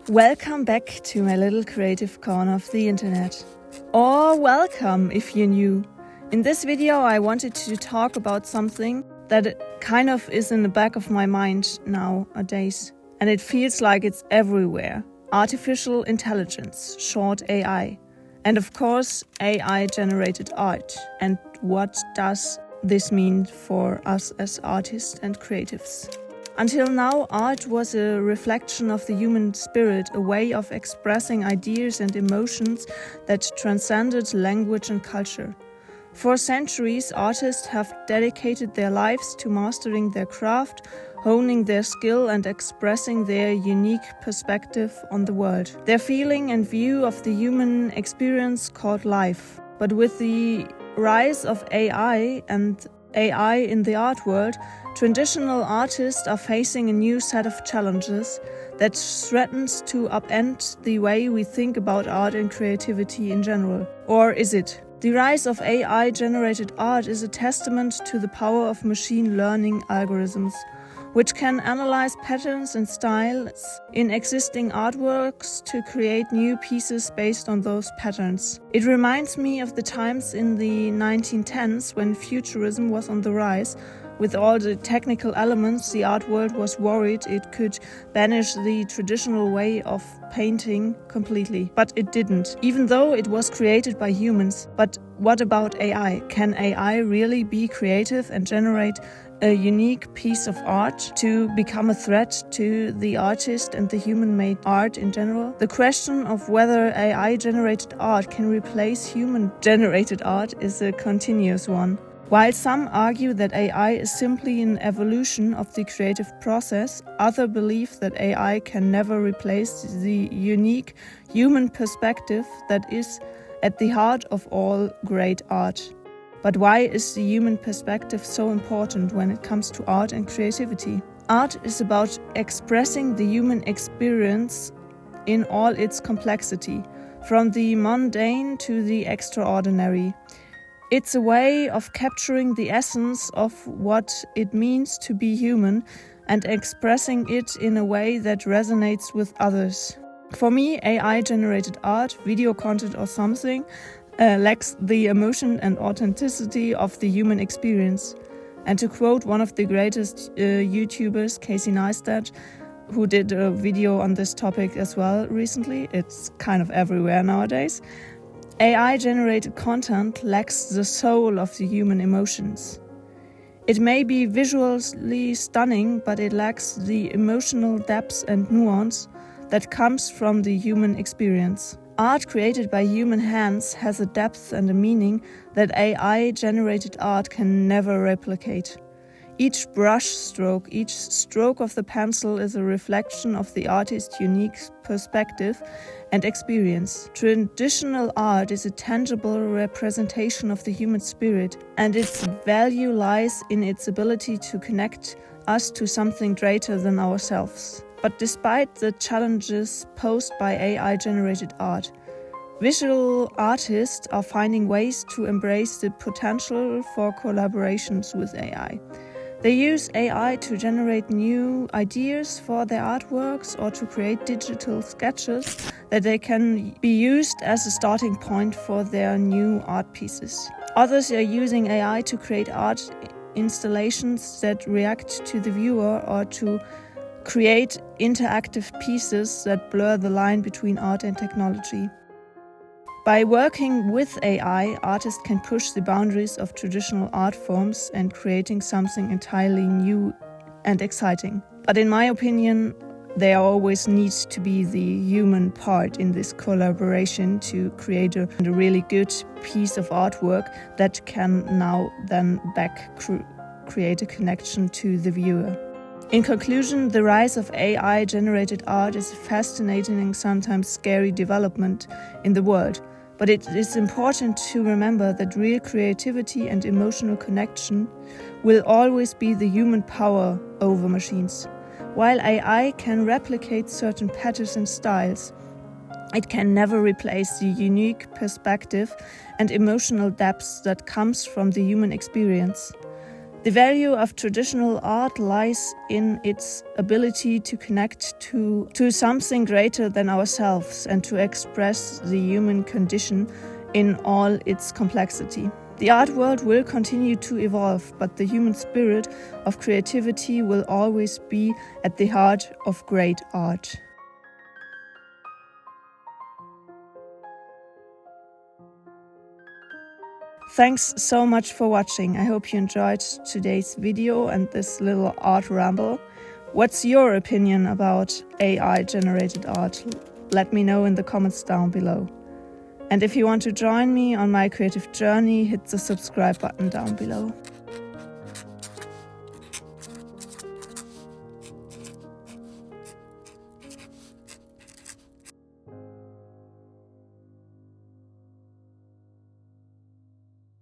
Welcome back to my little creative corner of the internet. Or welcome if you're new. In this video I wanted to talk about something that kind of is in the back of my mind nowadays. And it feels like it's everywhere. Artificial intelligence, short AI. And of course AI-generated art. And what does this mean for us as artists and creatives? Until now, art was a reflection of the human spirit, a way of expressing ideas and emotions that transcended language and culture. For centuries, artists have dedicated their lives to mastering their craft, honing their skill and expressing their unique perspective on the world. Their feeling and view of the human experience called life. But with the rise of AI and AI in the art world, traditional artists are facing a new set of challenges that threatens to upend the way we think about art and creativity in general. Or is it? The rise of AI-generated art is a testament to the power of machine learning algorithms, which can analyze patterns and styles in existing artworks to create new pieces based on those patterns. It reminds me of the times in the 1910s when futurism was on the rise. With all the technical elements, the art world was worried it could banish the traditional way of painting completely. But it didn't, even though it was created by humans. But what about AI? Can AI really be creative and generate a unique piece of art to become a threat to the artist and the human-made art in general? The question of whether AI-generated art can replace human-generated art is a continuous one. While some argue that AI is simply an evolution of the creative process, others believe that AI can never replace the unique human perspective that is at the heart of all great art. But why is the human perspective so important when it comes to art and creativity? Art is about expressing the human experience in all its complexity, from the mundane to the extraordinary. It's a way of capturing the essence of what it means to be human and expressing it in a way that resonates with others. For me, AI-generated art, video content or something lacks the emotion and authenticity of the human experience. And to quote one of the greatest YouTubers, Casey Neistat, who did a video on this topic as well recently, it's kind of everywhere nowadays, AI-generated content lacks the soul of the human emotions. It may be visually stunning, but it lacks the emotional depth and nuance that comes from the human experience. Art created by human hands has a depth and a meaning that AI-generated art can never replicate. Each brush stroke, each stroke of the pencil is a reflection of the artist's unique perspective and experience. Traditional art is a tangible representation of the human spirit, and its value lies in its ability to connect us to something greater than ourselves. But despite the challenges posed by AI-generated art, visual artists are finding ways to embrace the potential for collaborations with AI. They use AI to generate new ideas for their artworks or to create digital sketches that they can be used as a starting point for their new art pieces. Others are using AI to create art installations that react to the viewer or to create interactive pieces that blur the line between art and technology. By working with AI, artists can push the boundaries of traditional art forms and creating something entirely new and exciting. But in my opinion, there always needs to be the human part in this collaboration to create a really good piece of artwork that can now then create a connection to the viewer. In conclusion, the rise of AI-generated art is a fascinating and sometimes scary development in the world. But it is important to remember that real creativity and emotional connection will always be the human power over machines. While AI can replicate certain patterns and styles, it can never replace the unique perspective and emotional depth that comes from the human experience. The value of traditional art lies in its ability to connect to something greater than ourselves and to express the human condition in all its complexity. The art world will continue to evolve, but the human spirit of creativity will always be at the heart of great art. Thanks so much for watching. I hope you enjoyed today's video and this little art ramble. What's your opinion about AI-generated art? Let me know in the comments down below. And if you want to join me on my creative journey, hit the subscribe button down below.